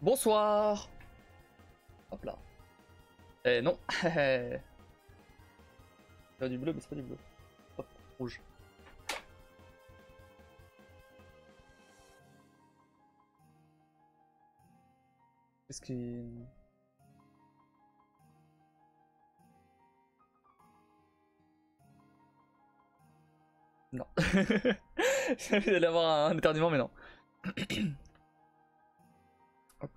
Bonsoir. Hop là. Eh non. C'est du bleu, mais c'est pas du bleu. Hop, rouge. Qu'est-ce qui... Non. J'ai envie d'aller avoir un éternuement, mais non. Hop.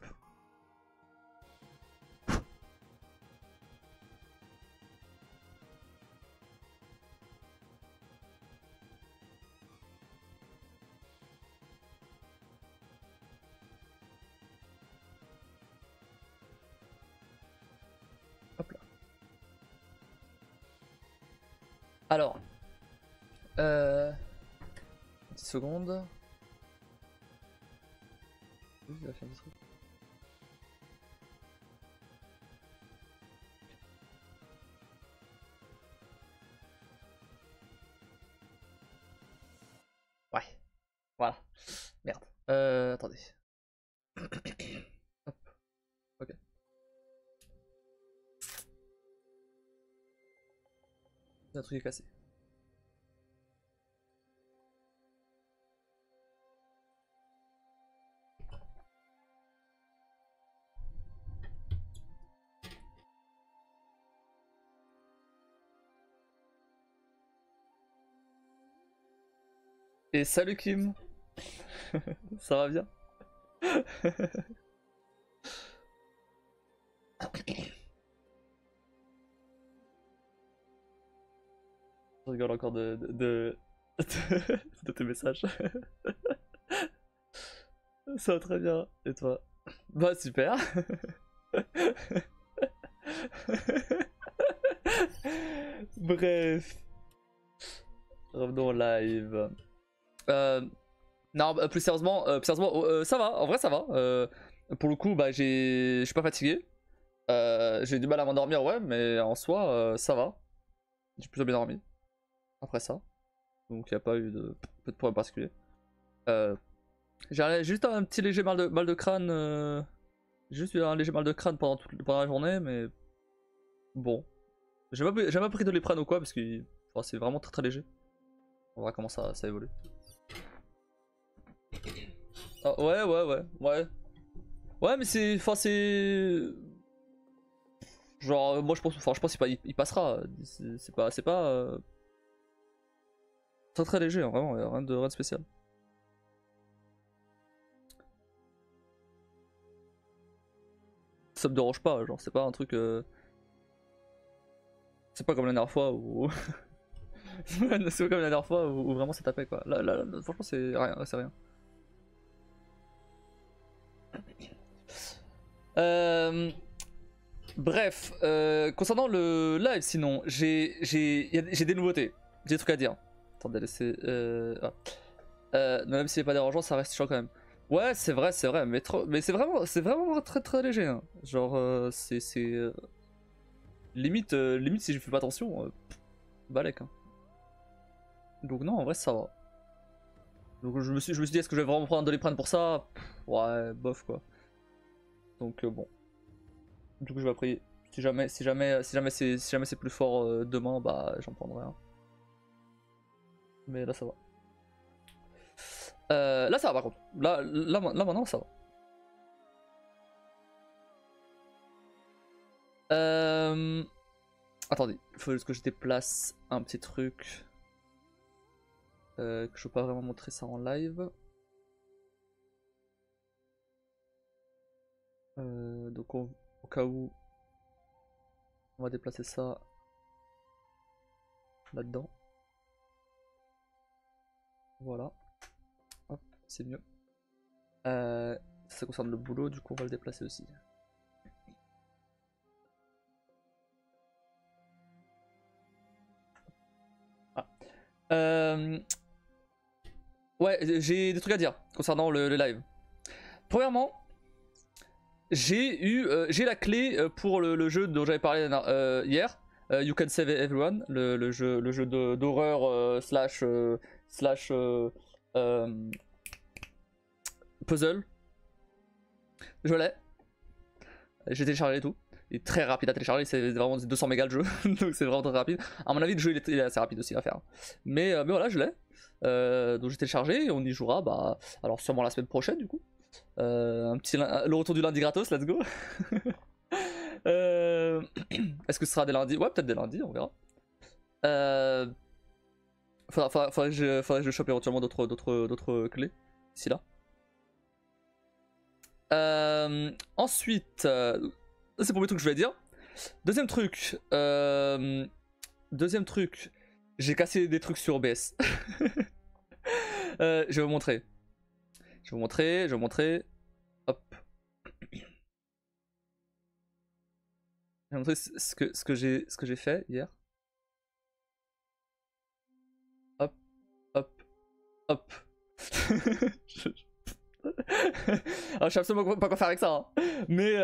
Hop là. Alors. 10 secondes. Il va faire des trucs. Ouais. Voilà. Merde. Attendez. Hop. Ok. Un truc est cassé. Et salut Kim. Ça va bien? Je rigole encore de tes messages. Ça va très bien. Et toi? Bah super. Bref. Revenons au live. Non, plus sérieusement, ça va. En vrai, ça va. Pour le coup, bah, je suis pas fatigué. J'ai du mal à m'endormir, ouais, mais en soi, ça va. J'ai plutôt bien dormi. Après ça. Donc, il n'y a pas eu de problème particulier. J'ai juste un petit léger mal de crâne. Juste eu un léger mal de crâne pendant la journée, mais bon. J'ai pas pris de Doliprane ou quoi, parce que c'est vraiment très léger. On verra comment ça évolue. Ah, ouais. Ouais, mais c'est. Enfin, c'est. Genre, moi je pense qu'il passera. C'est pas. Très léger, hein, vraiment, rien de spécial. Ça me dérange pas, genre, c'est pas un truc. C'est pas comme la dernière fois où. C'est pas comme la dernière fois où vraiment ça tapait quoi. Là, franchement, c'est rien, c'est rien. Bref, concernant le live, sinon, j'ai des nouveautés, j'ai des trucs à dire. Attendez, laissez. Même s'il n'est pas dérangeant, ça reste chiant quand même. Ouais, c'est vrai, mais c'est vraiment très léger. Hein. Genre, c'est limite si je fais pas attention, balèque. Hein. Donc non, en vrai ça va. Donc je me suis dit, est-ce que je vais vraiment prendre un Doliprane pour ça? Ouais, bof quoi. Donc bon. Du coup je vais prier. Si jamais c'est plus fort demain, bah j'en prendrai un. Mais là ça va. Là ça va par contre. Là maintenant ça va. Attendez, il faut juste que je déplace un petit truc. Que je peux pas vraiment montrer ça en live. Donc au cas où, on va déplacer ça là-dedans. Voilà. Hop, c'est mieux. Ça concerne le boulot, du coup on va le déplacer aussi. Ah. Ouais, j'ai des trucs à dire concernant le live. Premièrement, j'ai la clé pour le jeu dont j'avais parlé hier, You Can Save Everyone, le jeu d'horreur slash puzzle. Je l'ai. J'ai téléchargé et tout. Il est très rapide à télécharger, c'est vraiment 200 mégas le jeu, donc c'est vraiment très rapide. À mon avis, le jeu il est assez rapide aussi à faire. Mais voilà, je l'ai. Donc j'ai téléchargé et on y jouera, bah, alors sûrement la semaine prochaine du coup. Le retour du lundi gratos, let's go. Est-ce que ce sera des lundis? Ouais, peut-être des lundis, on verra. Faudrait que je chope éventuellement d'autres clés d'ici là. Ensuite, c'est le premier truc que je voulais dire. Deuxième truc, j'ai cassé des trucs sur OBS. Je vais vous montrer. Je vais vous montrer. Hop. Je vais vous montrer ce que j'ai fait hier. Hop, hop, hop. Alors, je sais absolument pas quoi faire avec ça, hein. Mais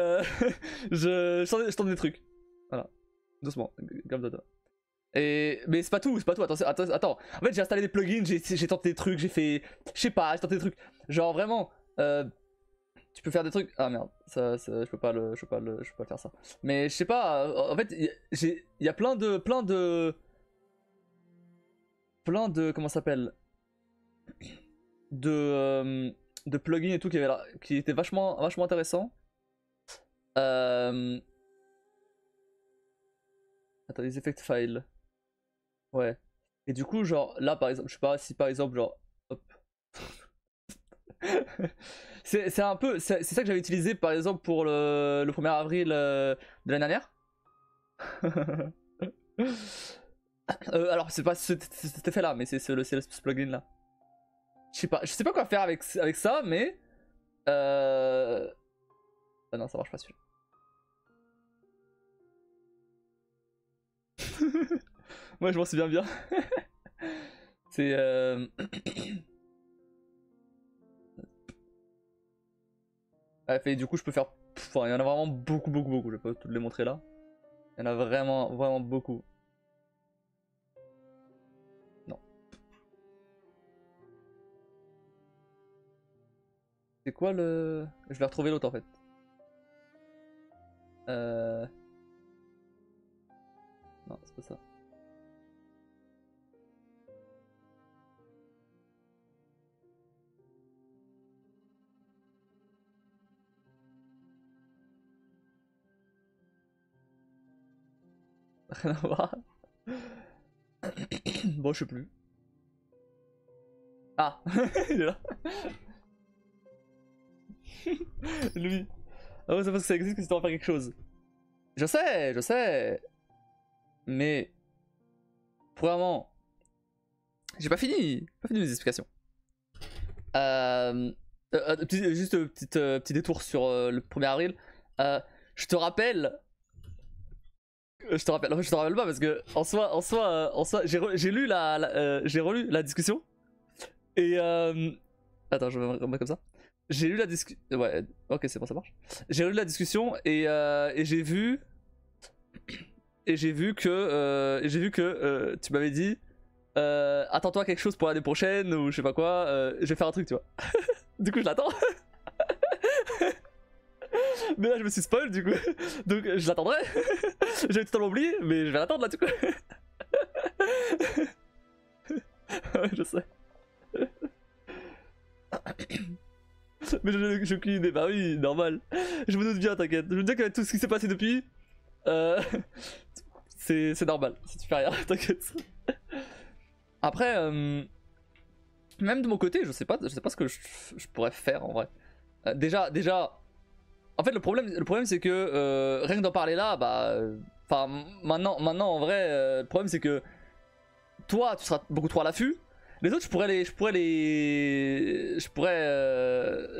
je tente des trucs. Voilà, doucement, comme ça. Mais c'est pas tout, attends. En fait, j'ai installé des plugins, j'ai tenté des trucs, j'ai fait, je sais pas, j'ai tenté des trucs. Genre vraiment, tu peux faire des trucs. Ah merde, ça je peux pas faire ça. Mais je sais pas. En fait, il y a plein de comment ça s'appelle, de plugins et tout qui étaient vachement intéressants. Attends, les effects files. Ouais. Et du coup, genre là par exemple, je sais pas si par exemple, genre, hop. c'est un peu, c'est ça que j'avais utilisé par exemple pour le 1er avril de l'année dernière. Alors c'est pas cet effet là, mais c'est ce plugin là. Je sais pas quoi faire avec ça, mais ah non, ça marche pas celui-là. Moi je m'en souviens bien. C'est bref, et du coup je peux faire, enfin, il y en a vraiment beaucoup, je vais pas toutes les montrer là. Il y en a vraiment beaucoup. Non. C'est quoi le... Je vais retrouver l'autre en fait. Non, c'est pas ça. Rien à voir. Bon, je sais plus. Ah, il est là. Lui. Ah ouais, c'est parce que ça existe que tu dois faire quelque chose. Je sais. Mais... Vraiment... J'ai pas fini mes explications. Juste petit détour sur le 1er avril. Je te rappelle... En fait, je te rappelle pas parce que en soi, j'ai relu la discussion et attends, je vais me remettre comme ça. J'ai lu la discussion. Ouais, ok, c'est bon, ça marche. J'ai lu la discussion et j'ai vu que tu m'avais dit attends-toi à quelque chose pour l'année prochaine ou je sais pas quoi. Je vais faire un truc, tu vois. Du coup, je l'attends. Mais là je me suis spoil du coup. Donc je l'attendrai. J'avais totalement oublié, mais je vais l'attendre là du coup. Ouais, je sais. Mais j'ai aucune idée, bah oui, normal. Je me doute bien, t'inquiète. Je me dis qu'avec tout ce qui s'est passé depuis, c'est normal. Si tu fais rien, t'inquiète. Après, même de mon côté, je sais pas ce que je pourrais faire en vrai. Déjà, en fait, le problème c'est que rien que d'en parler là, bah, enfin, maintenant en vrai, le problème c'est que toi, tu seras beaucoup trop à l'affût. Les autres, je pourrais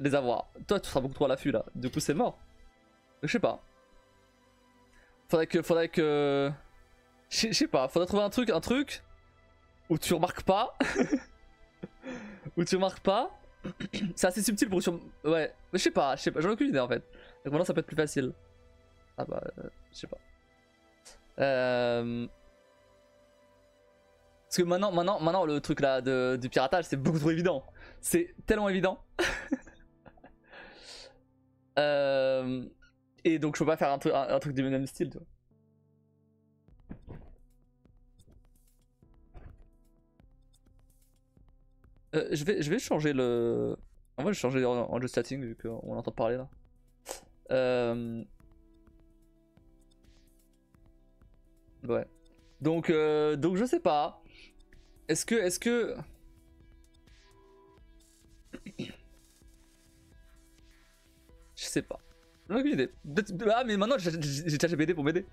les avoir. Toi, tu seras beaucoup trop à l'affût là. Du coup, c'est mort. Je sais pas. Faudrait que, je sais pas. Faudrait trouver un truc où tu remarques pas, C'est assez subtil pour sur... Ouais, je sais pas, j'en ai aucune idée en fait. Donc maintenant ça peut être plus facile. Ah bah, je sais pas. Parce que maintenant le truc là du piratage c'est beaucoup trop évident. C'est tellement évident. Et donc je peux pas faire un truc du même style, tu vois. Je vais changer le... En vrai je vais changer en just chatting vu qu'on entend parler là. Ouais. Donc je sais pas. Est-ce que... Je sais pas. Aucune idée. Ah mais maintenant j'ai ChatGPT pour m'aider.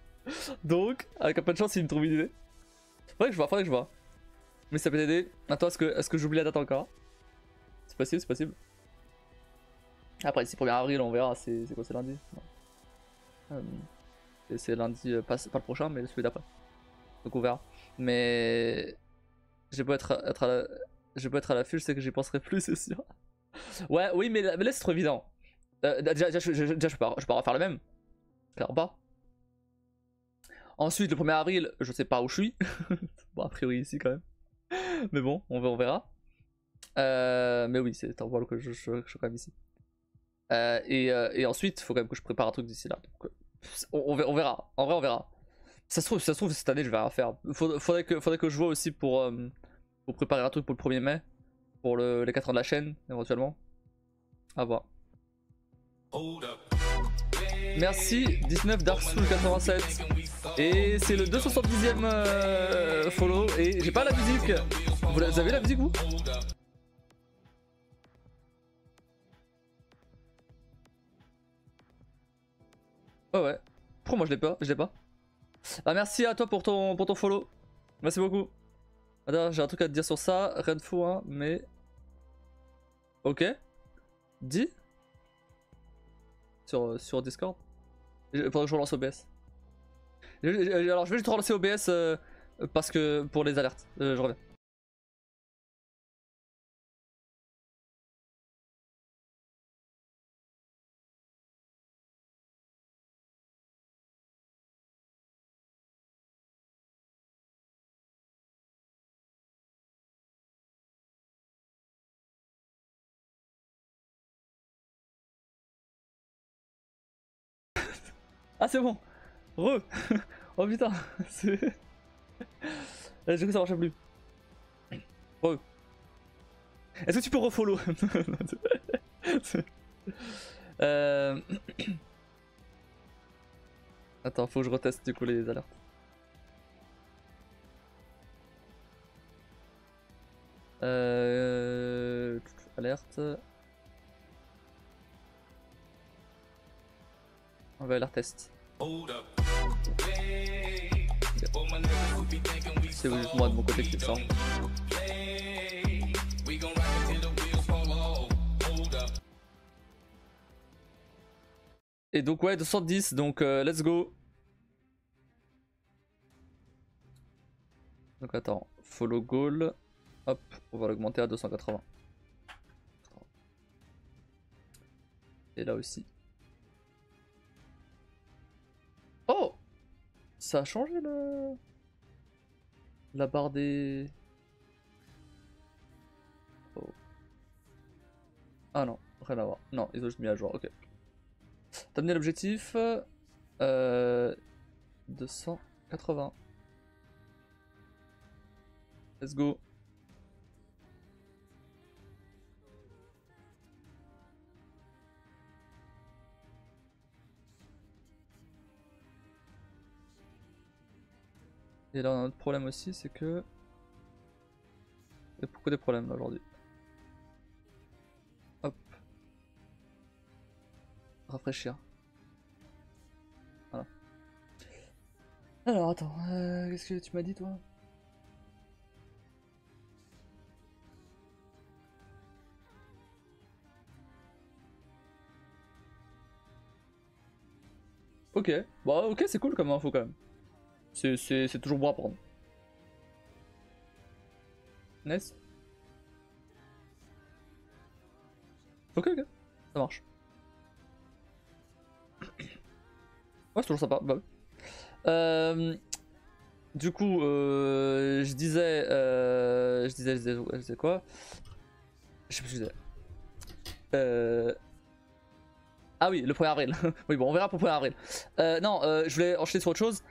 Donc, avec un peu de chance il me trouve une idée. Faudrait que je vois. Mais ça peut t'aider. Attends, est-ce que j'oublie la date encore? C'est possible, c'est possible. Après, d'ici 1er avril, on verra. C'est quoi, c'est lundi? C'est lundi, pas le prochain, mais celui d'après. Donc on verra. Mais j'ai beau être à l'affût, je sais que j'y penserai plus, c'est sûr. Ouais, oui, mais là c'est trop évident. Déjà, je peux pas refaire le même. Clairement pas. Ensuite, le 1er avril, je sais pas où je suis. Bon, a priori ici quand même. Mais bon, on verra. Mais oui, c'est un voile que je suis quand même ici. Et ensuite, il faut quand même que je prépare un truc d'ici là. Donc, on verra. En vrai, on verra. Ça se trouve cette année, je vais rien faire. Faudrait que je vois aussi pour préparer un truc pour le 1er mai. Pour les 4 ans de la chaîne, éventuellement. À voir. Merci 19 Darksoul 87. Et c'est le 270ème follow. Et j'ai pas la musique. Vous avez la musique, vous? Ouais. Pourquoi moi je l'ai pas? Ah, merci à toi pour ton follow. Merci beaucoup. Attends, j'ai un truc à te dire sur ça. Rien de fou, hein, mais. Ok. Dis. Sur Discord. Pendant que je relance OBS. Alors, je vais juste relancer OBS parce que pour les alertes. Je reviens. Ah, c'est bon. Re. Oh putain. J'ai cru que ça marchait plus. Re. Est-ce que tu peux refollow? Attends, faut que je reteste du coup les alertes. Alerte. On va alert test. C'est juste moi de mon côté qui le sort. Et donc ouais, 210, donc let's go. Donc attends, follow goal. Hop, on va l'augmenter à 280. Et là aussi. Oh! Ça a changé la barre des... Oh. Ah non, rien à voir. Non, ils ont juste mis à jour, ok. T'as amené l'objectif 280. Let's go. Et là on a un autre problème aussi, c'est que... Il y a beaucoup de problèmes là aujourd'hui. Hop. Rafraîchir. Voilà. Alors attends, qu'est-ce que tu m'as dit toi? Ok, bah ok, c'est cool comme info quand même. C'est toujours bon à prendre. Nice. Ok, ça marche. Ouais, c'est toujours sympa, bah oui. Du coup, je disais quoi? Je sais plus ce que je disais. Ah oui, le 1er avril. Oui, bon, on verra pour le 1er avril. Non, je voulais enchaîner sur autre chose.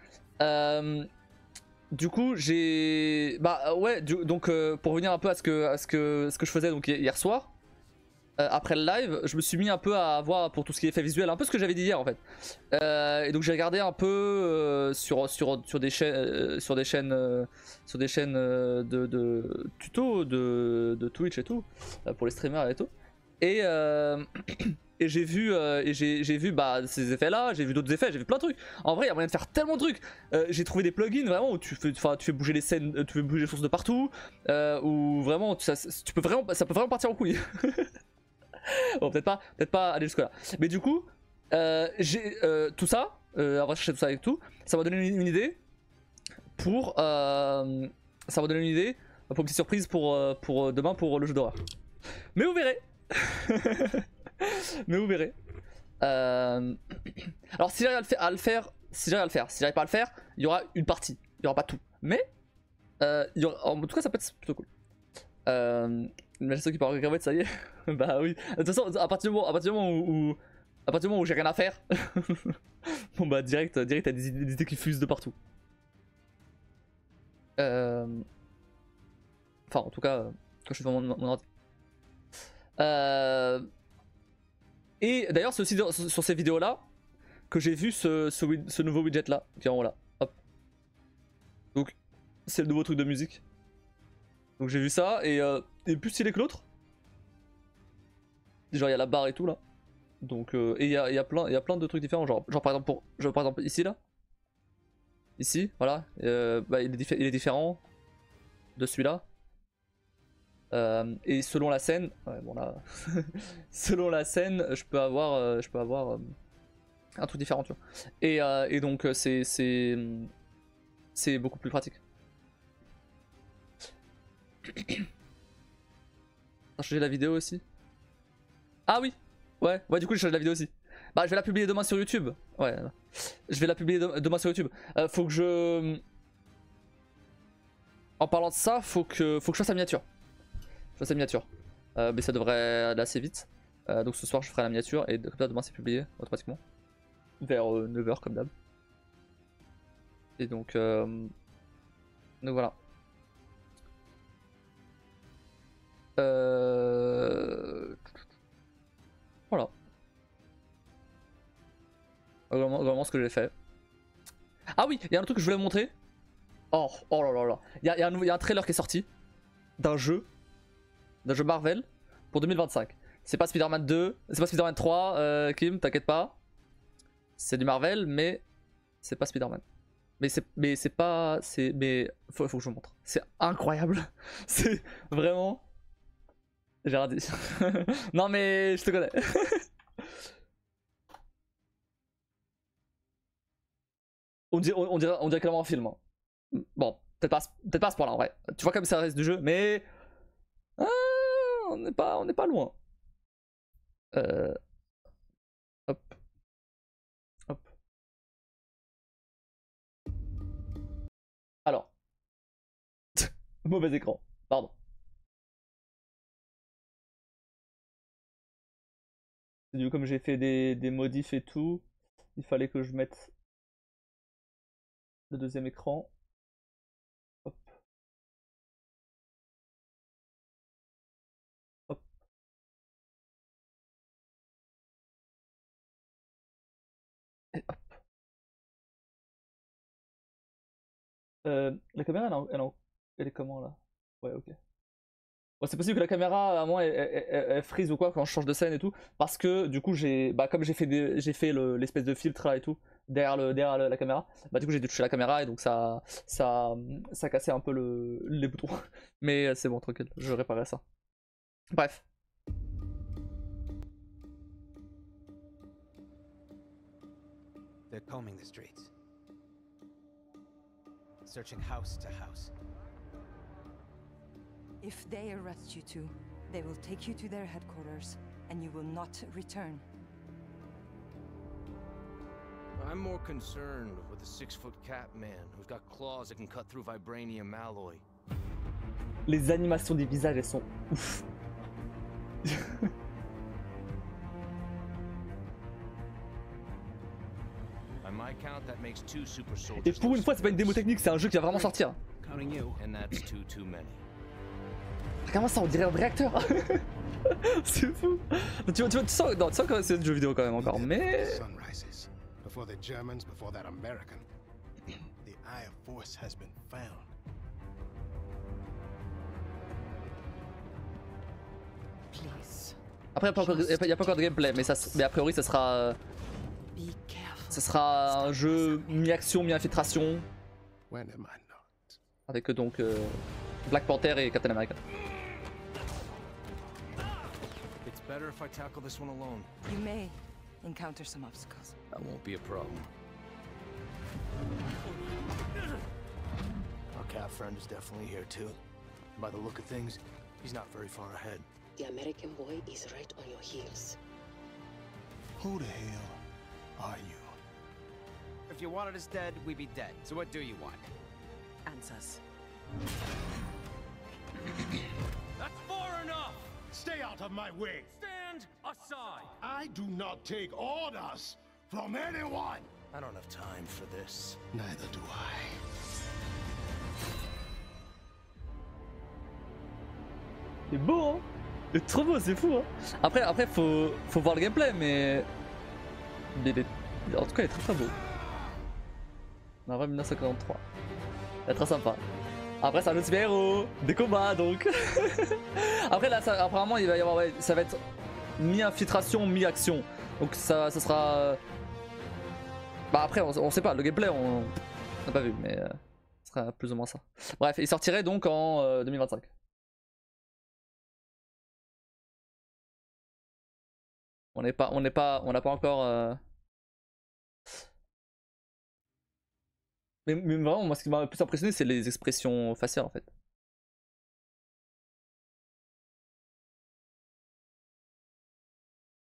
Du coup, j'ai... Bah ouais, donc pour revenir un peu à ce que je faisais donc, hier soir, après le live, je me suis mis un peu à voir pour tout ce qui est effet visuel, un peu ce que j'avais dit hier en fait. Et donc j'ai regardé un peu sur des chaînes, de tutos de Twitch et tout, pour les streamers et tout. Et, et j'ai vu, bah, ces effets là, j'ai vu d'autres effets, j'ai vu plein de trucs. En vrai, il y a moyen de faire tellement de trucs. J'ai trouvé des plugins vraiment où tu fais bouger les scènes, tu fais bouger les sources de partout, où vraiment ça peut vraiment partir en couille. Bon, peut-être pas aller jusque là. Mais du coup, j'ai tout ça, avoir cherché tout ça avec tout, ça m'a donné une idée pour, une petite surprise pour demain pour le jeu d'horreur. Mais vous verrez. Mais vous verrez. Alors si j'arrive à le faire, si j'arrive pas à le faire, il y aura une partie, il y aura pas tout. Mais en tout cas ça peut être plutôt cool. Mais ceux qui parlent de gravette, ça y est. Bah oui. De toute façon, à partir du moment où j'ai rien à faire, bon bah direct t'as des idées qui fusent de partout. Enfin en tout cas quand je suis devant mon ordi. Et d'ailleurs c'est aussi sur ces vidéos là que j'ai vu ce nouveau widget là qui est en haut là. Hop. Donc c'est le nouveau truc de musique. Donc j'ai vu ça et plus stylé que l'autre. Genre il y a la barre et tout là. Donc et il y a plein de trucs différents, genre par exemple ici là. Ici, voilà, bah, il est différent de celui-là. Et selon la scène, ouais, bon là, selon la scène, je peux avoir un truc différent, tu vois. Et donc c'est beaucoup plus pratique. T'as changé la vidéo aussi? Ah oui, ouais, du coup j'ai changé la vidéo aussi. Bah je vais la publier demain sur YouTube. Ouais, je vais la publier demain sur YouTube. Faut que je... En parlant de ça, faut que je fasse la miniature. Mais ça devrait aller assez vite. Donc ce soir je ferai la miniature et comme ça demain c'est publié automatiquement. Vers 9h comme d'hab. Et donc voilà. Voilà. Vraiment ce que j'ai fait. Ah oui, il y a un truc que je voulais vous montrer. Oh là là là. Il y a un trailer qui est sorti d'un jeu Marvel pour 2025. C'est pas Spider-Man 2, c'est pas Spider-Man 3, Kim, t'inquiète pas. C'est du Marvel, mais c'est pas Spider-Man. Mais faut que je vous montre. C'est incroyable. C'est vraiment... J'ai rien dit. Non mais je te connais. on dirait clairement un film. Hein. Bon, peut-être pas à ce point-là en vrai. Tu vois comme ça reste du jeu, mais... Ah, on n'est pas loin. Hop. Hop. Alors. Mauvais écran. Pardon. Du coup, comme j'ai fait des modifs et tout, il fallait que je mette le deuxième écran. Hop. Hop. Et hop. La caméra, elle est comment là? Ouais, ok. Bon, c'est possible que la caméra, à moi, elle freeze ou quoi quand je change de scène et tout. Parce que du coup, comme j'ai fait l'espèce de filtre là et tout, derrière la caméra, bah du coup, j'ai dû toucher la caméra et donc ça cassait un peu les boutons. Mais c'est bon, tranquille, je réparerai ça. Bref. They're combing the streets, searching house to house. If they arrest you two, they will take you to their headquarters, and you will not return. I'm more concerned with the 6-foot cat man who's got claws that can cut through vibranium alloy. Les animations des visages, elles sont ouf. By my count, that makes 2 super soldiers. Et pour une fois, c'est pas une démo technique, c'est un jeu qui va vraiment sortir. Counting you. And that's 2 too many. Regarde-moi ça, on dirait un vrai acteur. C'est fou. Tu sens que c'est un jeu vidéo quand même encore, mais... Sun rises. Before the Germans, before that American. The Eye of Force has been found. Please, Après, il n'y a pas encore de gameplay, mais a priori, ça sera un jeu mi-action, mi-infiltration. When am I not? Avec donc Black Panther et Captain America. It's better if I tackle this one alone. you may encounter some obstacles. That won't be a problem. Our cat friend is definitely here too. By the look of things, he's not very far ahead. The American boy is right on your heels. Who the hell are you? If you wanted us dead, we'd be dead. So what do you want? Answers. That's far enough! Stay out of my way! Stand aside! I do not take orders from anyone! I don't have time for this. Neither do I. C'est beau, hein. C'est trop beau, c'est fou, hein. Après faut voir le gameplay, mais en tout cas, il est très beau. En vrai, 1943. Il est très sympa. Après, c'est un jeu de super-héros, des combats, donc. Après, là, apparemment, il va y avoir, ouais, ça va être mi-infiltration, mi-action. Donc ça sera. Bah après, on sait pas. Le gameplay, on n'a pas vu, mais ce sera plus ou moins ça. Bref, il sortirait donc en 2025. On n'a pas encore. Mais vraiment, moi, ce qui m'a le plus impressionné, c'est les expressions faciales, en fait.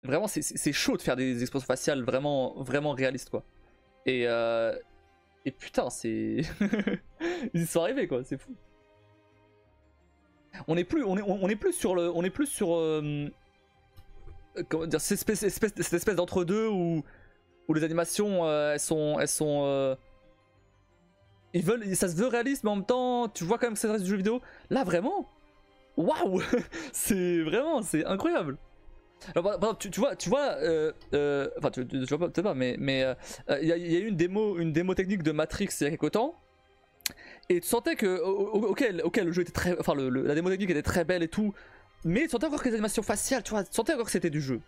Vraiment, c'est chaud de faire des expressions faciales vraiment réalistes, quoi. Et putain, c'est... Ils y sont arrivés, quoi, c'est fou. On est plus sur le... On est plus sur... comment dire, cette espèce d'entre-deux où les animations, elles sont ça se veut réaliste, mais en même temps, tu vois quand même que ça reste du jeu vidéo. Là, vraiment, waouh, c'est incroyable. Alors, par exemple, tu vois, enfin, tu vois peut-être pas, mais il y a eu une démo technique de Matrix il y a quelque temps, et tu sentais que, ok, le jeu était très, enfin, la démo technique était très belle et tout, mais tu sentais encore que les animations faciales, tu vois, tu sentais encore que c'était du jeu.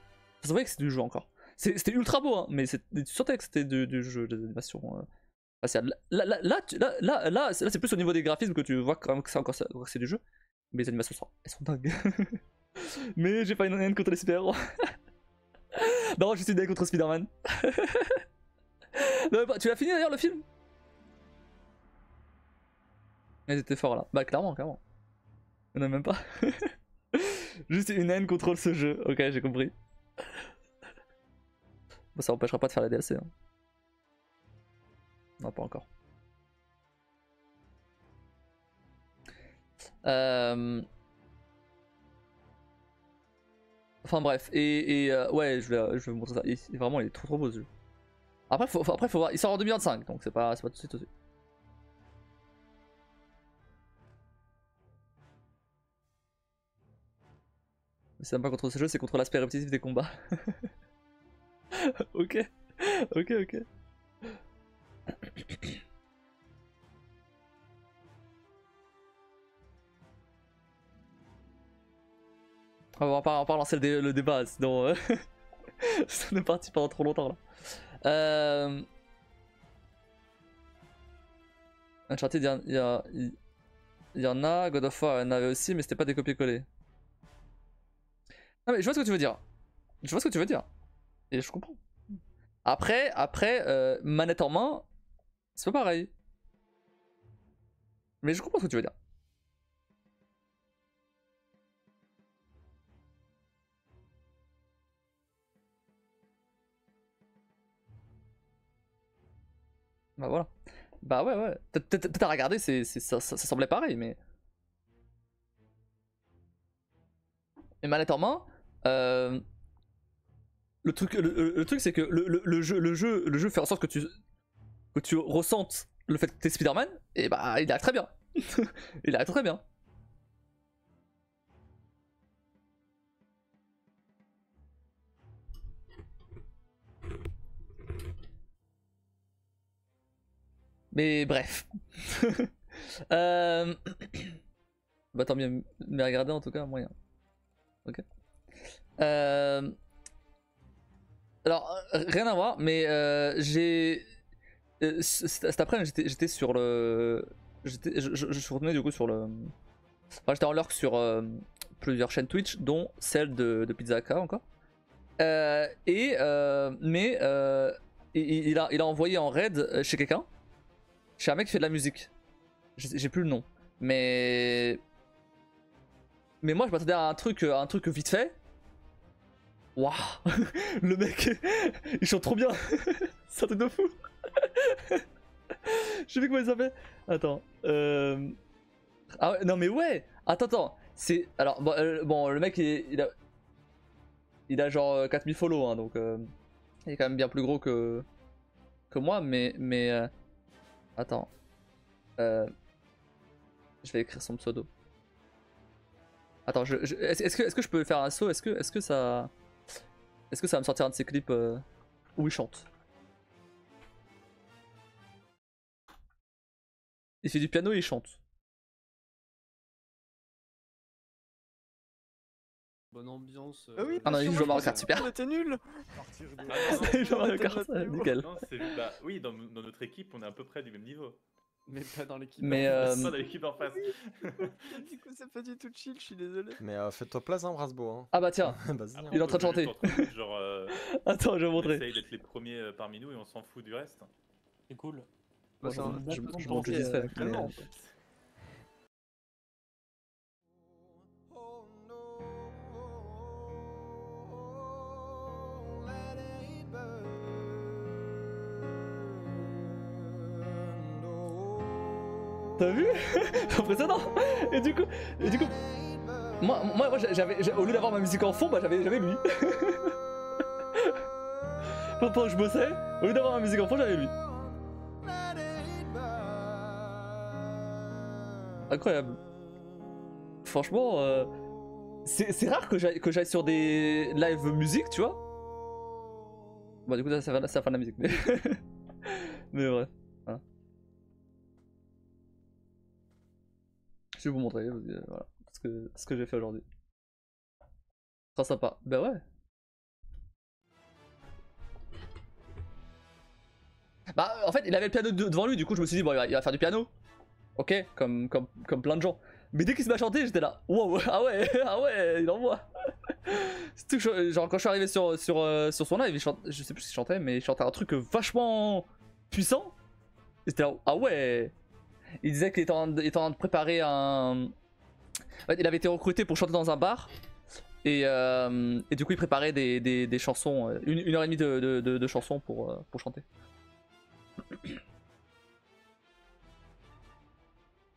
Ça se voyait que c'était du jeu encore. C'était ultra beau, hein, mais tu sentais que c'était du jeu, des animations faciales. Là, c'est plus au niveau des graphismes que tu vois quand même que c'est du jeu, mais les animations elles sont dingues. Mais j'ai pas une haine contre les super-héros. Non, je suis une haine contre Spider-Man. Tu l'as fini d'ailleurs le film? Ils étaient forts là. Bah clairement. On a même pas. Juste une haine contre ce jeu. Ok, j'ai compris. Bon, ça empêchera pas de faire la DLC. Hein. Non, pas encore. Enfin bref, ouais, je vais vous montrer ça. Vraiment, il est trop beau ce jeu. Après, faut voir. Il sort en 2025, donc c'est pas tout de suite aussi. C'est même pas contre ce jeu, c'est contre l'aspect répétitif des combats. Ok. On va pas relancer le débat, sinon on est parti pendant trop longtemps là. Uncharted, il y en a, God of War il y en avait aussi, mais c'était pas des copier-coller. Non mais je vois ce que tu veux dire. Et je comprends. Après, manette en main, c'est pas pareil. Mais je comprends ce que tu veux dire. Bah voilà. Bah ouais. Peut-être à regarder, ça semblait pareil, mais... Et manette en main, le truc c'est que le jeu fait en sorte que que tu ressentes le fait que t'es Spider-Man, et bah il a très bien. Il a très bien. Mais bref. Bah tant mieux, mais regardez en tout cas, moyen. Ok. Alors, rien à voir, mais j'ai... cet après-midi, j'étais sur le... Je suis retourné du coup sur le... Enfin, j'étais en lurk sur plusieurs chaînes Twitch, dont celle de Pizzaka encore. Il a envoyé en raid chez quelqu'un. Chez un mec qui fait de la musique. J'ai plus le nom. Mais moi je m'attendais à un truc vite fait. Waouh. Le mec, il chante trop bien. C'est un truc de fou. Je sais plus comment il s'appelle. Attends. Ah ouais, non mais ouais. Attends. C'est... Alors, bon, le mec il a genre 4000 follow, hein, donc il est quand même bien plus gros que moi, mais attends. Je vais écrire son pseudo. Attends, est-ce que je peux faire un saut? Est-ce que ça va me sortir un de ces clips où il chante? Il fait du piano et il chante. Bonne ambiance. Ah oui, Ah non, il joue à Mario Kart, super. On était nuls. Il joue à Mario Kart, nickel. Non, bah, oui, dans notre équipe, on est à peu près du même niveau. Mais pas dans l'équipe. Mais Pas dans l'équipe en face. Du coup, c'est pas du tout chill, je suis désolé. Mais fais-toi place, hein, Brasbo. Hein. Ah bah tiens, Vas-y, hein. il est en train de chanter. Genre, Attends, je vais vous on montrer. essaye d'être les premiers parmi nous et on s'en fout du reste. C'est cool. Bon, c'est un- je montre juste vite fait. actuellement. T'as vu? C'est impressionnant. Et du coup, moi j'avais, au lieu d'avoir ma musique en fond, bah j'avais lui. Pendant que je bossais, au lieu d'avoir ma musique en fond, j'avais lui. Incroyable. Franchement, c'est rare que j'aille sur des live musique, tu vois. Bah du coup ça va, ça fait de la musique, mais mais bref. Voilà. Je vais vous montrer, voilà, ce que j'ai fait aujourd'hui. Très sympa. Bah ouais. Bah en fait il avait le piano devant lui, du coup je me suis dit bon il va faire du piano. Ok, comme plein de gens. Mais dès qu'il se met à chanter, j'étais là, wow, ah ouais, il envoie. C'est tout, genre quand je suis arrivé sur son live, je sais plus s'il chantait, mais il chantait un truc vachement puissant. Et c'était là, ah ouais. Il disait qu'il était en train de préparer un... En fait, il avait été recruté pour chanter dans un bar. Et du coup il préparait des chansons, une heure et demie de chansons pour chanter.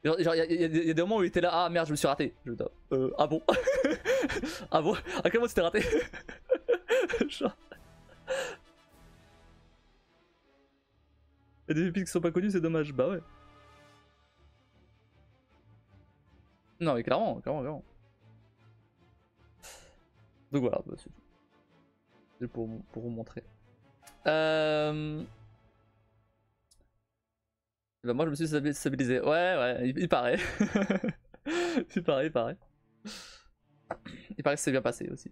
Genre il y a des moments où il était là, ah merde je me suis raté. Ah bon. Ah bon. À quel moment tu t'es raté? Genre... Il y a des pépites qui sont pas connues, c'est dommage. Bah ouais. Non mais clairement. Donc voilà, bah, c'est tout. C'est pour vous montrer. Bah moi je me suis stabilisé. Ouais, il paraît. il paraît. Il paraît que c'est bien passé aussi.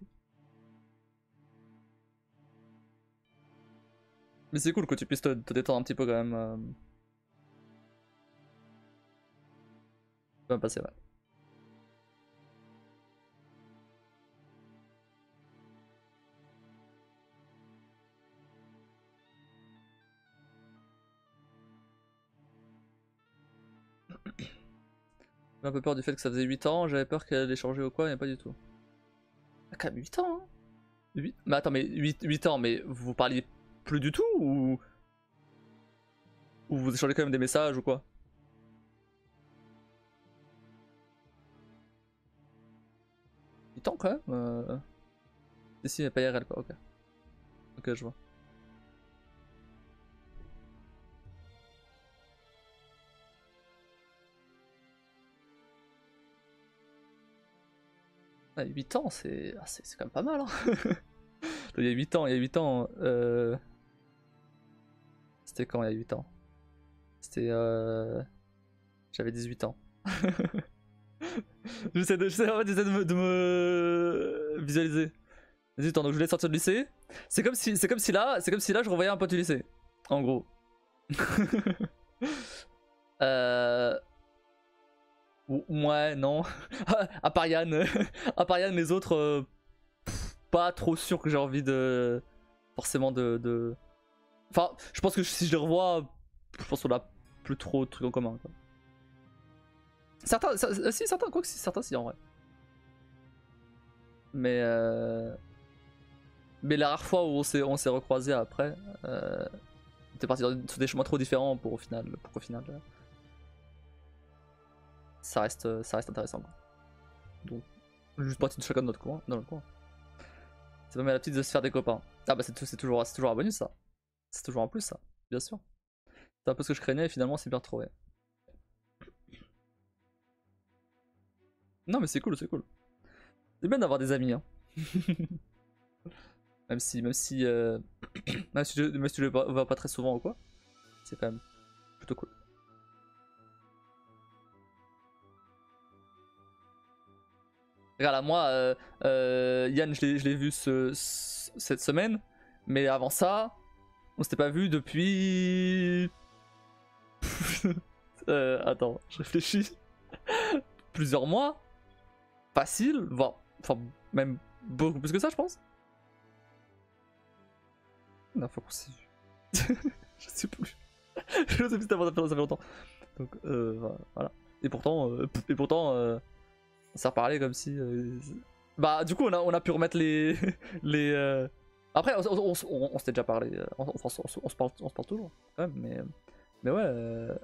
Mais c'est cool que tu puisses te détendre un petit peu quand même. Bien passé, ouais. J'ai un peu peur du fait que ça faisait 8 ans, j'avais peur qu'elle allait changer ou quoi, mais pas du tout. Ah, quand même 8 ans, hein 8... Mais attends, mais 8 ans, mais vous parliez plus du tout ou vous échangez quand même des messages ou quoi? Temps quand même Si, mais pas IRL quoi, ok. Ok, je vois. À 8 ans, c'est quand même pas mal. Hein. Il y a 8 ans, c'était quand il y a 8 ans? C'était... J'avais 18 ans. J'essaie de me visualiser. 18 ans, donc je voulais sortir de lycée. C'est comme si là je revoyais un pote du lycée. En gros. Ouais, non. À part Yann, les autres, pas trop sûr que j'ai envie de. Forcément de. Enfin, je pense que si je les revois, je pense qu'on a plus trop de trucs en commun. Quoi. Certains, quoi que si, certains, si en vrai. Mais la rare fois où on s'est recroisés après, on était partis sur des chemins trop différents pour qu'au final, ça reste intéressant. Quoi. Donc, juste parti de chacun de notre coin, dans le coin. C'est pas mal la petite de se faire des copains. Ah bah c'est toujours un bonus ça. C'est toujours un plus ça, bien sûr. C'est un peu ce que je craignais et finalement c'est bien retrouvé. Non mais c'est cool, c'est cool. C'est bien d'avoir des amis hein. même si tu les vois pas très souvent ou quoi, c'est quand même plutôt cool. Regarde là, moi, Yann, je l'ai vu cette semaine, mais avant ça, on s'était pas vu depuis... attends, je réfléchis. Plusieurs mois. Facile, voire... Enfin, même beaucoup plus que ça, je pense. Non, faut qu'on s'est vu. Je sais plus. Je sais plus si ça fait longtemps. Donc, voilà. Et pourtant, on s'est reparlé comme si... Bah, du coup, on a pu remettre les... Après, on s'était déjà parlé. On se parle toujours, quand même, mais ouais,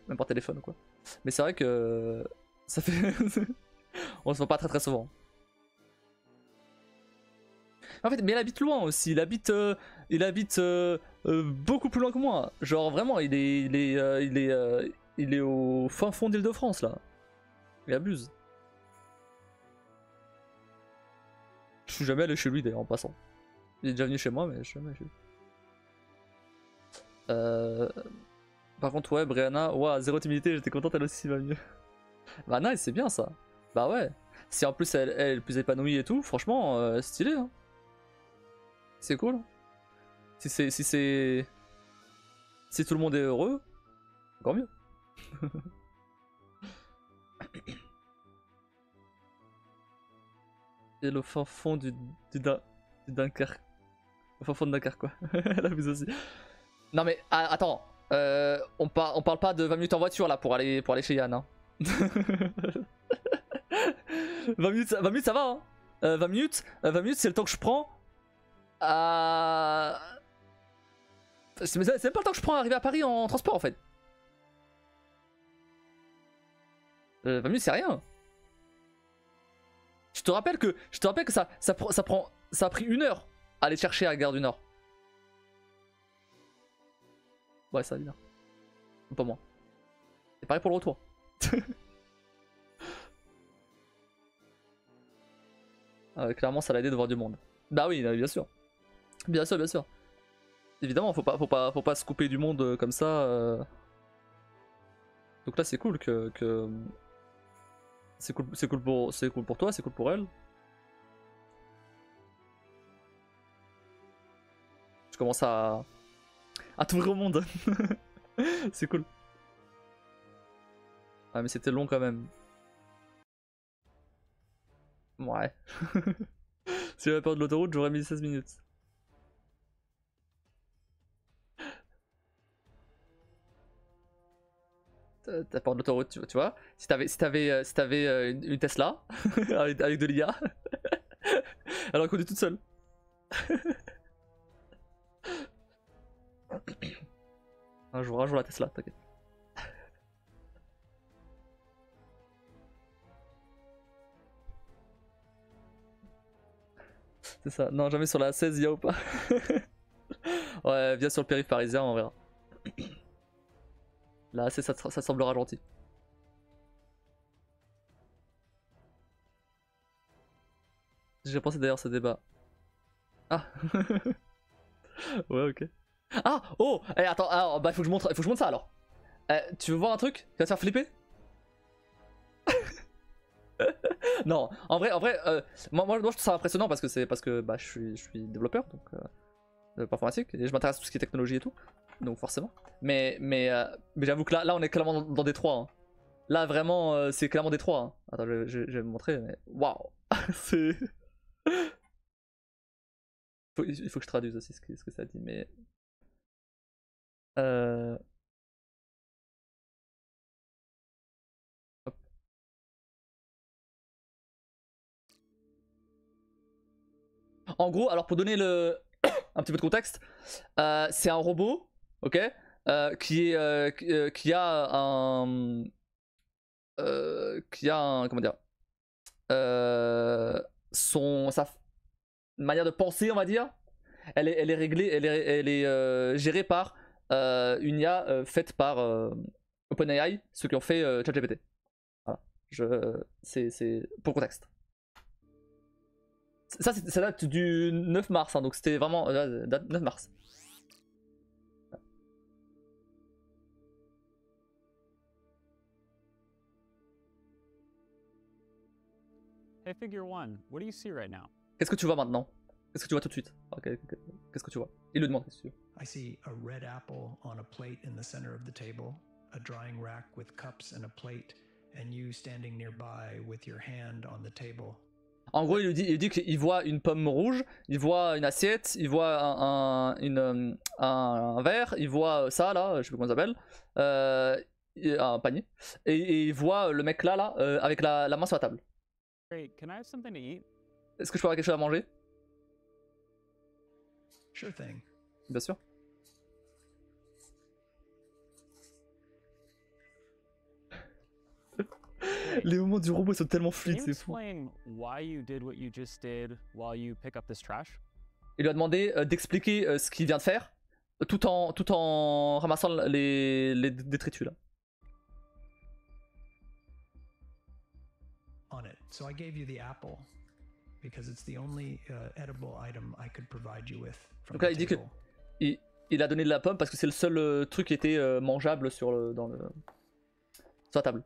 même par téléphone, quoi. Mais c'est vrai que... Ça fait... on se voit pas très très souvent. En fait, mais il habite loin aussi. Il habite beaucoup plus loin que moi. Genre vraiment, il est au fin fond d'Île-de-France là. Il abuse. Je suis jamais allé chez lui d'ailleurs en passant. Il est déjà venu chez moi, mais je suis jamais allé chez lui. Par contre, ouais, Brianna, ouais, zéro timidité, j'étais content, elle aussi va mieux. Bah nice, c'est bien ça. Bah ouais. Si en plus elle est plus épanouie et tout, franchement, stylé. Hein. C'est cool. Si tout le monde est heureux, encore mieux. Et le fin fond du Dunkerque. Le fin fond de Dunkerque quoi. Elle abuse aussi. Non mais attends, on parle pas de 20 minutes en voiture là pour aller chez Yann. Hein. 20 minutes ça va hein. 20 minutes c'est le temps que je prends à... C'est même pas le temps que je prends à arriver à Paris en transport en fait. 20 minutes c'est rien. Je te rappelle que ça a pris 1 heure à aller chercher à la gare du Nord. Ouais ça va bien. Pas moi. C'est pareil pour le retour. Clairement ça l'a aidé de voir du monde. Bah oui, bien sûr. Bien sûr. Évidemment, faut pas se couper du monde comme ça. Donc là c'est cool que... C'est cool pour toi, c'est cool pour elle. Je commence à t'ouvrir au monde. C'est cool. Ah mais c'était long quand même. Ouais. Si j'avais peur de l'autoroute, j'aurais mis 16 minutes. T'as peur de l'autoroute, tu vois. Si t'avais une Tesla avec de l'IA, elle aurait conduit toute seule. Un jour la Tesla, t'inquiète. C'est ça. Non, jamais sur la 16, y'a ou pas. Ouais, viens sur le périph' parisien, on verra. Là, ça semblera gentil. J'ai pensé d'ailleurs ce débat. Ah. Ouais, ok. Ah, oh, attends, alors, bah il faut que je montre ça alors. Tu veux voir un truc qui va te faire flipper? Non, en vrai, moi je trouve ça impressionnant parce que bah, je suis développeur donc informatique et je m'intéresse à tout ce qui est technologie et tout, donc forcément. Mais j'avoue que là on est clairement dans Détroit. Hein. Là vraiment c'est clairement Détroit. Hein. Attends, je vais vous montrer, mais waouh, c'est. Il faut que je traduise aussi ce que ça dit, mais. Hop. En gros, alors pour donner un petit peu de contexte, c'est un robot, ok, qui a un comment dire, sa manière de penser, on va dire, elle est réglée, elle est gérée par une IA faite par OpenAI, ceux qui ont fait ChatGPT. Voilà, c'est pour le contexte. Ça date du 9 mars, hein, donc c'était vraiment date 9 mars. Hey, Figure One, what do you see right now? Qu'est-ce que tu vois maintenant? Qu'est-ce que tu vois tout de suite? Qu'est-ce que tu vois? Il le demande, qu'est-ce que tu vois? I see a red apple on a plate in the center of the table, a drying rack with cups and a plate, and you standing nearby with your hand on the table. En gros, il dit qu'il voit une pomme rouge, il voit une assiette, il voit un verre, il voit ça là, je sais plus comment ça s'appelle, un panier, et il voit le mec là avec la main sur la table. Great, can I have something to eat? Est-ce que je peux avoir quelque chose à manger? Sure thing. Bien sûr. Les moments du robot sont tellement fluides, c'est fou. Il lui a demandé d'expliquer ce qu'il vient de faire, tout en ramassant les détritus là. On it. So I gave you the apple because it's the only edible item I could provide you with. Donc là, il dit que il a donné de la pomme parce que c'est le seul truc qui était mangeable sur la table.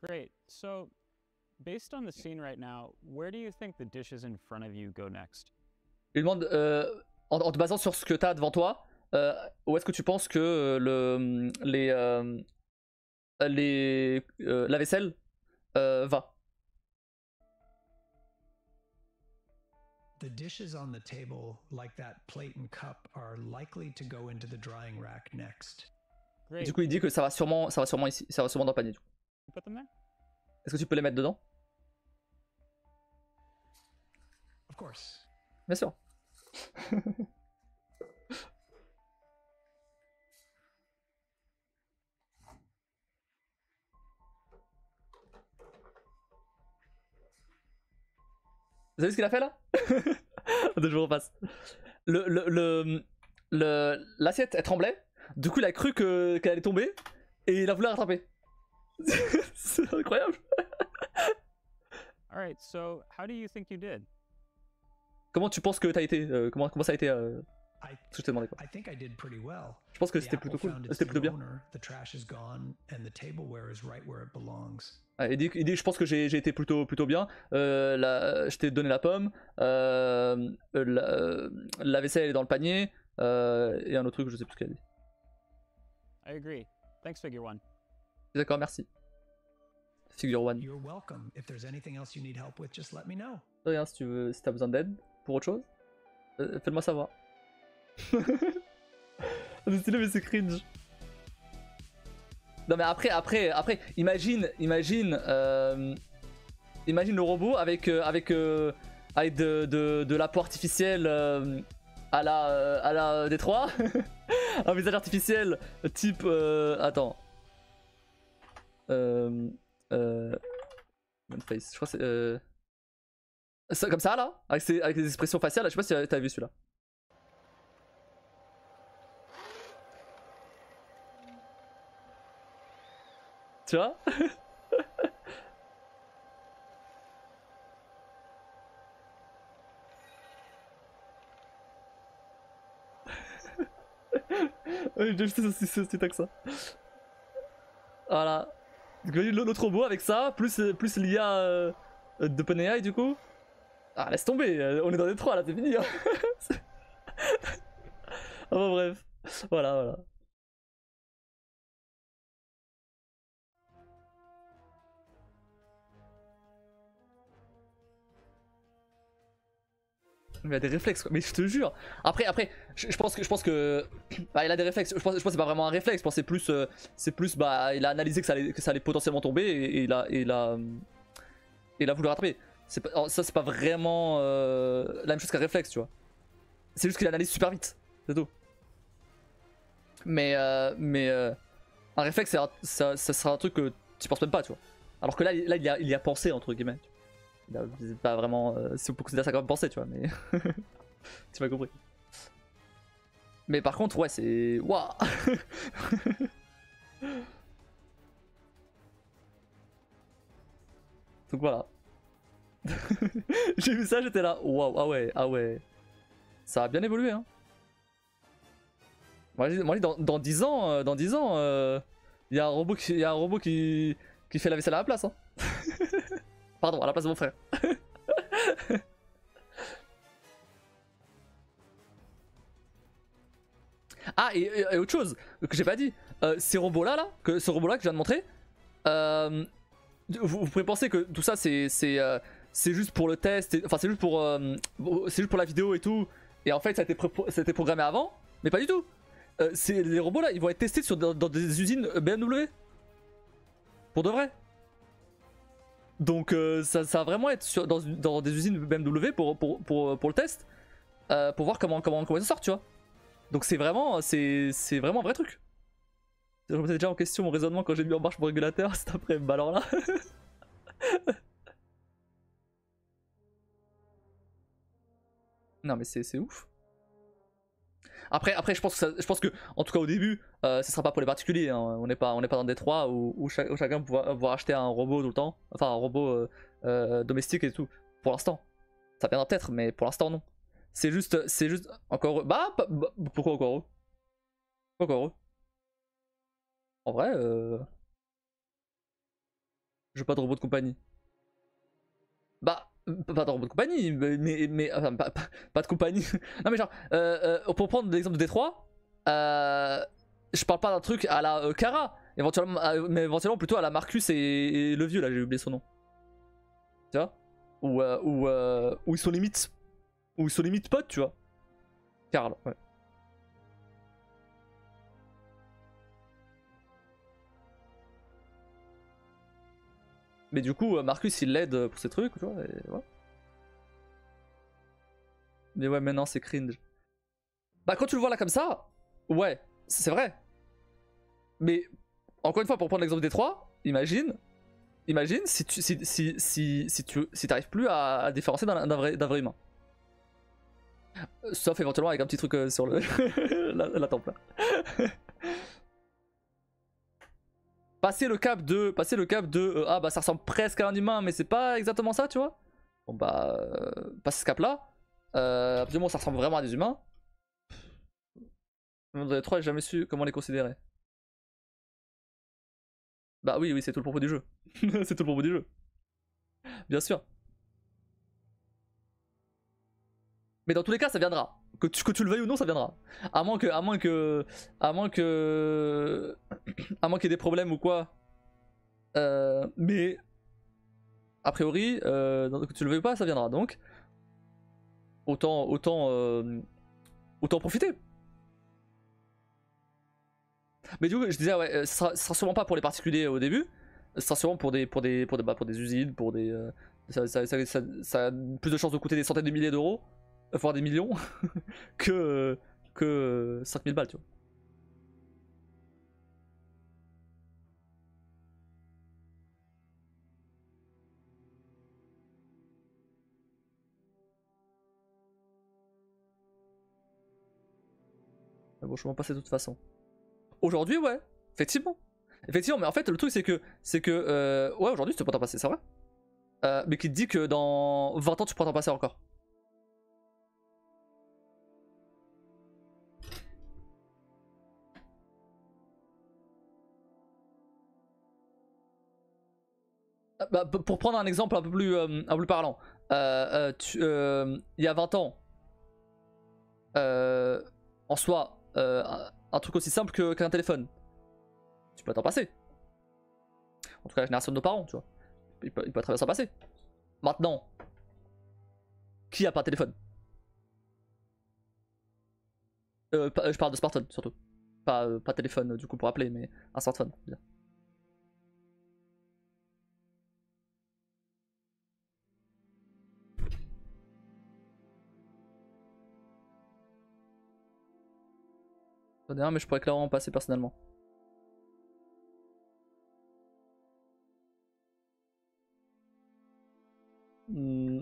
Great. So, based on the scene right now, where do you think the dishes in front of you go next? Il demande, en te basant sur ce que tu as devant toi, où est-ce que tu penses que la vaisselle va? The dishes on the table, like that plate and cup, are likely to go into the drying rack next. Great. Du coup, il dit que ça va sûrement ici, ça va sûrement dans le panier. Du coup. Put them there? Est-ce que tu peux les mettre dedans? Of course. Bien sûr. Vous avez vu ce qu'il a fait là? Je vous repasse. L'assiette elle tremblait. Du coup il a cru qu'elle allait tomber et il a voulu la rattraper. C'est incroyable. Alright, so how do you think you did? Comment tu penses que t'as été comment ça a été ce que je t'ai demandé quoi. Je pense que c'était plutôt cool, c'était plutôt bien. Il dit je pense que j'ai été plutôt bien. Je t'ai donné la pomme, la vaisselle est dans le panier et un autre truc je sais plus ce qu'elle a dit. I agree. Thanks, Figure One. D'accord, merci. Figure One. You're welcome. If there's anything else you need help with, just let me know. Rien, si t'as besoin d'aide pour autre chose, fais-le-moi savoir. C'est stylé mais c'est cringe. Non mais après, imagine le robot avec de la peau artificielle à la Détroit, un visage artificiel type attends. Face, je crois que c'est comme ça là, avec des expressions faciales, je sais pas si t'as vu celui-là. Tu vois? Juste aussi que ça. Voilà. L'autre robot avec ça, plus l'IA d'OpenAI du coup. Ah laisse tomber, on est dans des 3 là, c'est fini. Hein. Enfin bref, voilà. Il a des réflexes, mais je te jure. Après, je pense que, bah, il a des réflexes. Je pense que c'est pas vraiment un réflexe. Je pense que c'est plus, bah, il a analysé que ça allait potentiellement tomber et il a voulu rattraper. Ça, c'est pas vraiment la même chose qu'un réflexe, tu vois. C'est juste qu'il analyse super vite, c'est tout. Mais un réflexe, ça sera un truc que tu penses même pas, tu vois. Alors que là, il y a pensé entre guillemets. C'est pas vraiment. Si on peut considérer ça comme pensée, tu vois, mais. Tu m'as compris. Mais par contre, ouais, c'est. Waouh. Donc voilà. J'ai vu ça, j'étais là. Waouh, ah ouais. Ça a bien évolué, hein. Moi, je dis, dans 10 ans, il y a un robot qui fait la vaisselle à la place, hein. Pardon, à la place de mon frère. Ah, et autre chose que j'ai pas dit, ce robot là que je viens de montrer, vous pouvez penser que tout ça c'est juste pour le test, enfin c'est juste pour la vidéo et tout, et en fait ça a été programmé avant, mais pas du tout. Les robots là, ils vont être testés dans des usines BMW. Pour de vrai. Donc ça va vraiment être dans des usines BMW pour le test, pour voir comment ils s'en sortent, tu vois. Donc c'est vraiment un vrai truc. Je remettais déjà en question mon raisonnement quand j'ai mis en marche mon régulateur, c'est après, bah alors là. Non mais c'est ouf. Après je pense que en tout cas au début, ce sera pas pour les particuliers, hein. On n'est pas dans Détroit où chacun pourra acheter un robot tout le temps, enfin un robot domestique et tout. Pour l'instant, ça viendra peut-être, mais pour l'instant non. C'est juste encore pourquoi encore eux? Pourquoi encore eux? En vrai, je veux pas de robot de compagnie. Bah. Pas de robot de compagnie, mais enfin, pas de compagnie. Non mais genre, pour prendre l'exemple de Détroit, je parle pas d'un truc à la Kara, éventuellement, mais éventuellement plutôt à la Marcus et le vieux là, j'ai oublié son nom. Tu vois, où ils sont limite potes, tu vois. Karl, ouais. Mais du coup, Marcus il l'aide pour ces trucs, tu vois, et ouais. Mais ouais, maintenant c'est cringe. Bah, quand tu le vois là comme ça, ouais, c'est vrai. Mais, encore une fois, pour prendre l'exemple des 3, imagine si t'arrives plus à différencier d'un vrai humain. Sauf éventuellement avec un petit truc sur la tempe là. Passer le cap de ah bah ça ressemble presque à un humain mais c'est pas exactement ça, tu vois. Bon bah passer ce cap là, absolument ça ressemble vraiment à des humains. Dans les 3 j'ai jamais su comment les considérer. Bah oui c'est tout le propos du jeu. C'est tout le propos du jeu. Bien sûr. Mais dans tous les cas ça viendra. Que tu le veuilles ou non ça viendra. À moins qu'il y ait des problèmes ou quoi. Mais a priori, que tu le veuilles ou pas, ça viendra. Donc autant profiter. Mais du coup, je disais ouais, ça sera sûrement pas pour les particuliers au début. Ça sera sûrement pour des usines, pour des ça a plus de chances de coûter des centaines de milliers d'euros, voire des millions, que 5000 balles, tu vois. Mais bon, je vais m'en passer de toute façon. Aujourd'hui, ouais, effectivement. Effectivement, mais en fait, le truc, c'est que ouais, aujourd'hui, tu peux t'en passer, c'est vrai. Mais qui te dit que dans 20 ans, tu pourras t'en passer encore. Bah, pour prendre un exemple un peu plus parlant, il y a 20 ans, en soi, un truc aussi simple qu'un téléphone, tu peux t'en passer. En tout cas, la génération de nos parents, tu vois. Il peut très bien s'en passer. Maintenant, qui a pas de téléphone? Je parle de smartphone surtout. Pas téléphone du coup pour appeler, mais un smartphone. Bien. J'en ai un, mais je pourrais clairement en passer personnellement.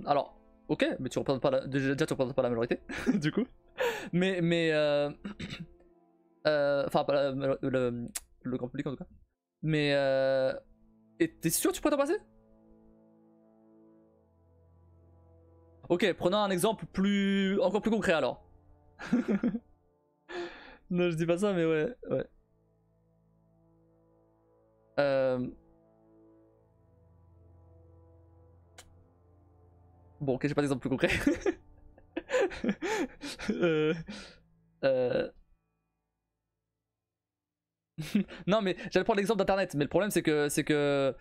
Alors, ok, mais tu représentes pas déjà tu représentes pas la majorité, du coup. Mais enfin pas le grand public en tout cas. Mais et t'es sûr que tu pourrais t'en passer? Ok, prenons un exemple encore plus concret alors. Non, je dis pas ça, mais ouais. Bon, ok, j'ai pas d'exemple plus concret. Non, mais j'allais prendre l'exemple d'internet, mais le problème c'est que. Le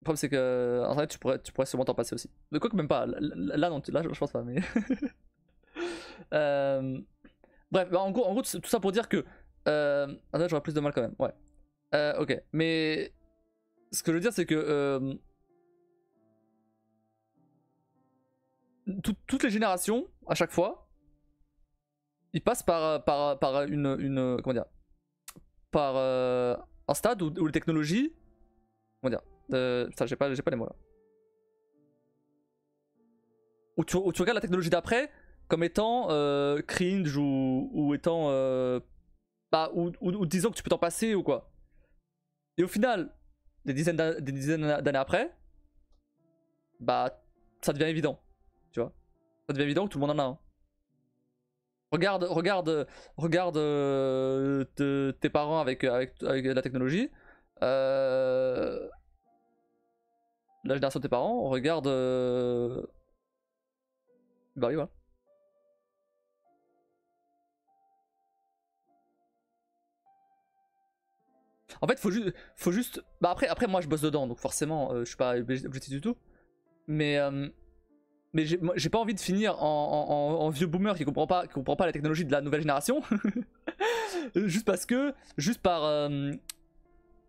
problème c'est que. Internet, tu pourrais sûrement t'en passer aussi. Mais quoi que même pas. Là, non, là, je pense pas, mais. Bref, bah, en gros, tout ça pour dire que. Internet, j'aurais plus de mal quand même, ouais. Ok, mais. Ce que je veux dire, c'est que. Toutes les générations, à chaque fois, ils passent par une comment dire, par un stade où les technologies, comment dire, putain, j'ai pas les mots là, où tu regardes la technologie d'après comme étant cringe ou étant bah, ou disons que tu peux t'en passer ou quoi, et au final des dizaines d'années après, bah ça devient évident, tu vois, ça devient évident que tout le monde en a un. Regarde tes parents avec la technologie. La génération de tes parents, regarde. Bah oui, voilà. En fait, faut juste. Bah après moi je bosse dedans, donc forcément je suis pas objectif du tout. Mais j'ai pas envie de finir en vieux boomer qui comprend pas la technologie de la nouvelle génération. juste parce que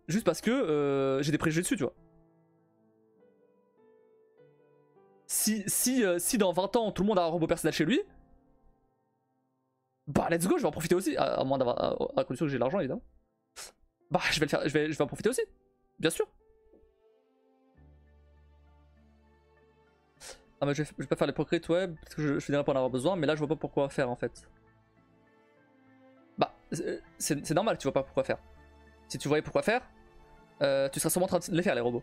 j'ai des préjugés dessus, tu vois. Si dans 20 ans tout le monde a un robot personnel chez lui, bah let's go, je vais en profiter aussi, à moins d'avoir, à condition que j'ai l'argent évidemment. Bah je vais le faire, je vais en profiter aussi, bien sûr. Ah mais je vais pas faire les Procreate web parce que je finirai par en avoir besoin, mais là je vois pas pourquoi faire en fait. Bah c'est normal que tu vois pas pourquoi faire. Si tu voyais pourquoi faire, tu serais sûrement en train de les faire les robots.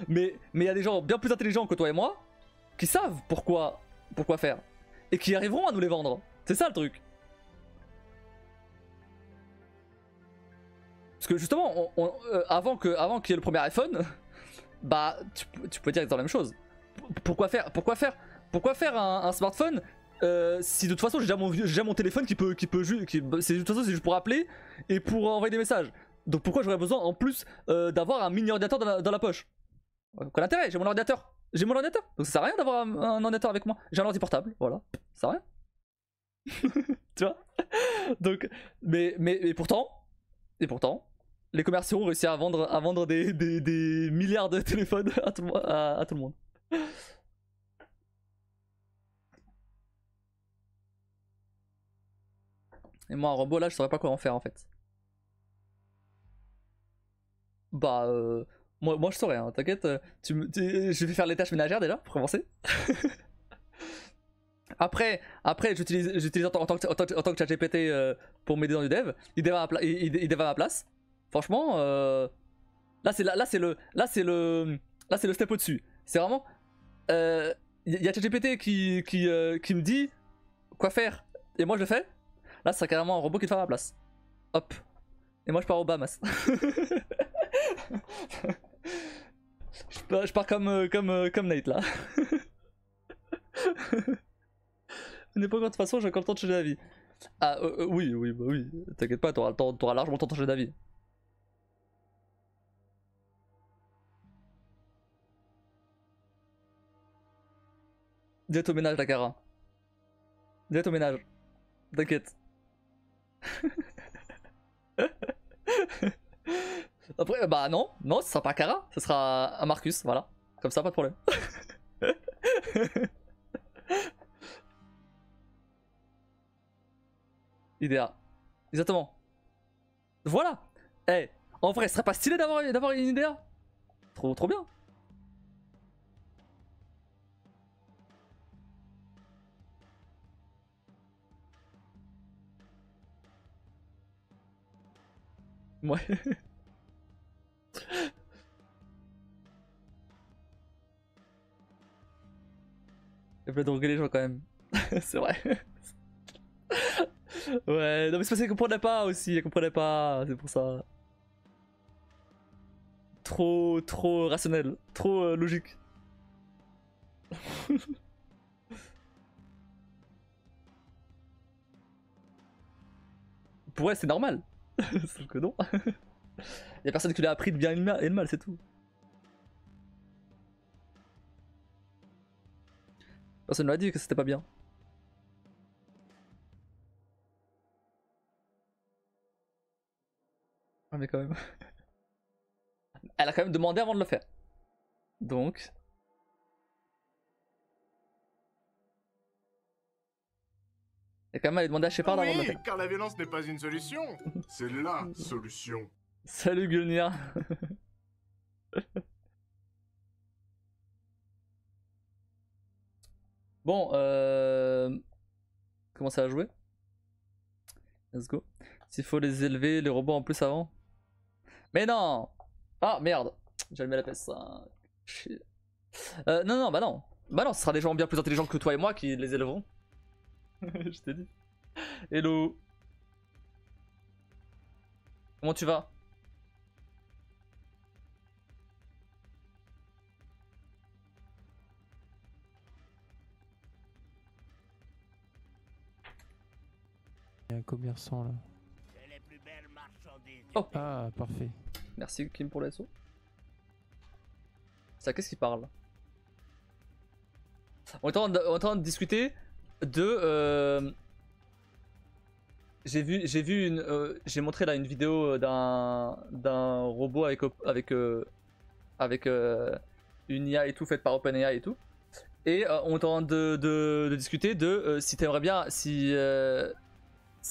Mais il y a des gens bien plus intelligents que toi et moi qui savent pourquoi faire et qui arriveront à nous les vendre. C'est ça le truc. Parce que justement, avant qu'il y ait le premier iPhone, bah tu peux dire exactement la même chose. Pourquoi faire un smartphone si de toute façon j'ai déjà mon téléphone qui peut de toute façon c'est juste pour appeler et pour envoyer des messages. Donc pourquoi j'aurais besoin en plus d'avoir un mini ordinateur dans la poche? Quel intérêt? J'ai mon ordinateur. Donc ça sert à rien d'avoir un ordinateur avec moi. J'ai un ordi portable, voilà. Ça sert à rien. Tu vois? Donc, mais pourtant, les commerciaux ont réussi à vendre des milliards de téléphones à tout le monde. Et moi un robot là je saurais pas quoi en faire en fait. Bah moi je saurais hein, t'inquiète, je vais faire les tâches ménagères déjà pour commencer. Après j'utilise en tant que ChatGPT pour m'aider dans du dev. Il dev à ma place. Franchement là c'est le step au-dessus. C'est vraiment y a ChatGPT qui me dit quoi faire et moi je le fais. Là, c'est carrément un robot qui le fait à ma place. Hop. Et moi je pars au Bahamas. je pars comme Nate là. On n'est pas encore de toute façon, j'ai encore le temps de changer d'avis. Ah oui, bah oui, t'inquiète pas, t'auras largement le temps de changer d'avis. Direct au ménage, la Cara. Direct au ménage. T'inquiète. Après, bah non, ce sera pas Cara, ce sera un Marcus, voilà. Comme ça, pas de problème. Idea. Exactement. Voilà. Eh, en vrai, ce serait pas stylé d'avoir une idea? Trop bien. Ouais. Il peut droguer les gens quand même. C'est vrai. Ouais, non mais c'est parce qu'elle comprenait pas aussi, elle comprenait pas, c'est pour ça. Trop rationnel, trop logique. Pour elle c'est normal. Sauf que non. Y'a personne qui lui a appris de bien et de mal, c'est tout. Personne ne lui a dit que c'était pas bien. Ah mais quand même. Elle a quand même demandé avant de le faire. Donc... Et quand même elle a demandé à Shepard avant de le faire. Car la violence n'est pas une solution. C'est la solution. Salut Gulnir. Bon, commencer à jouer. Let's go. S'il faut les élever, les robots en plus avant. Mais non! Ah merde! J'ai allumé la PS5. Non, bah non. Bah non, ce sera des gens bien plus intelligents que toi et moi qui les élèveront. Je t'ai dit. Hello. Comment tu vas? Il y a un commerçant là. Oh. Ah, parfait. Merci Kim pour l'assaut. Ça, qu'est-ce qu'il parle? On est en train de discuter de... J'ai montré là une vidéo d'un robot avec une IA et tout, faite par OpenAI et tout. Et on est en train de discuter de si t'aimerais bien... Si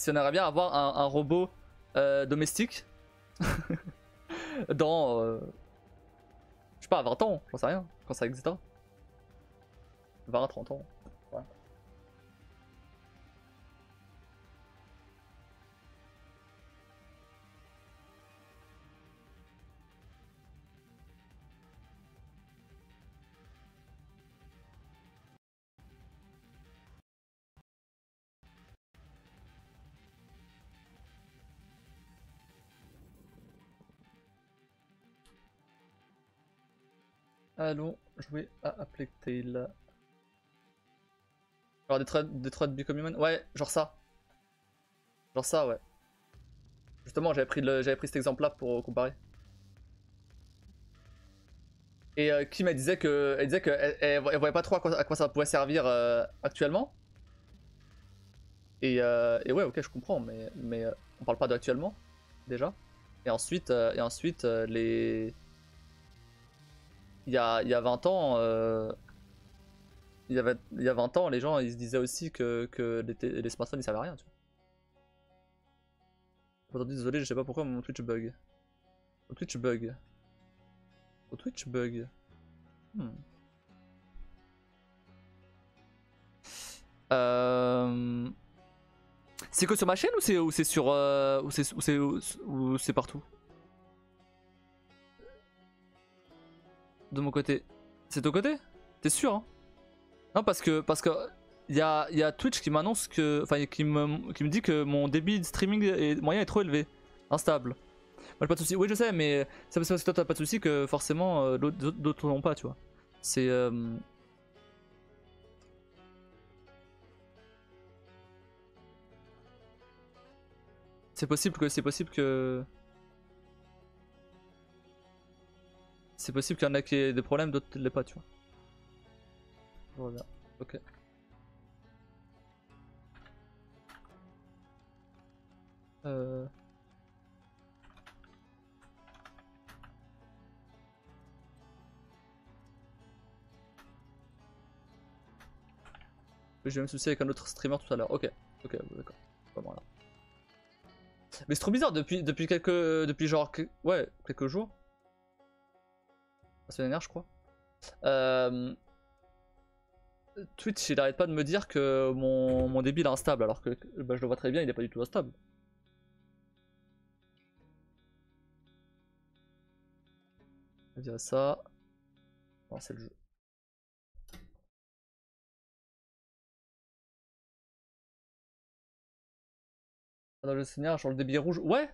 on aimerait bien avoir un robot domestique dans je sais pas, 20 ans, j'en sais rien, quand ça existera. 20-30 ans. Ouais. Allons jouer à A Plague Tale. Alors Detroit Become Human, ouais, genre ça. Genre ça, ouais. Justement, j'avais pris cet exemple là pour comparer. Et Kim elle disait qu'elle voyait pas trop à quoi ça pouvait servir actuellement. Et ouais, ok, je comprends, mais on parle pas d'actuellement déjà. Et ensuite les... Il y a 20 ans, il y a 20 ans, les gens ils se disaient aussi que les smartphones ils servaient à rien. Tu vois. Entendu, désolé, je sais pas pourquoi mon Twitch bug. Au Twitch bug. C'est que sur ma chaîne ou c'est sur ou c'est partout? De mon côté. C'est de ton côté? T'es sûr hein? Non parce que y a Twitch qui m'annonce que... Enfin qui me dit que mon débit de streaming moyen est trop élevé. Instable. Moi j'ai pas de soucis. Oui je sais mais c'est parce que toi t'as pas de soucis que forcément d'autres n'ont pas tu vois. C'est c'est possible qu'il y en a qui aient des problèmes, d'autres ne l'aient pas tu vois. Voilà, ok. J'ai eu un souci avec un autre streamer tout à l'heure. Ok, ok, d'accord. Vraiment là. Mais c'est trop bizarre depuis genre ouais quelques jours. La semaine dernière je crois. Twitch il arrête pas de me dire que mon débit est instable alors que bah, je le vois très bien il est pas du tout instable. On va virer ça. Non c'est le jeu. Dans le scénario, genre le débit rouge. Ouais,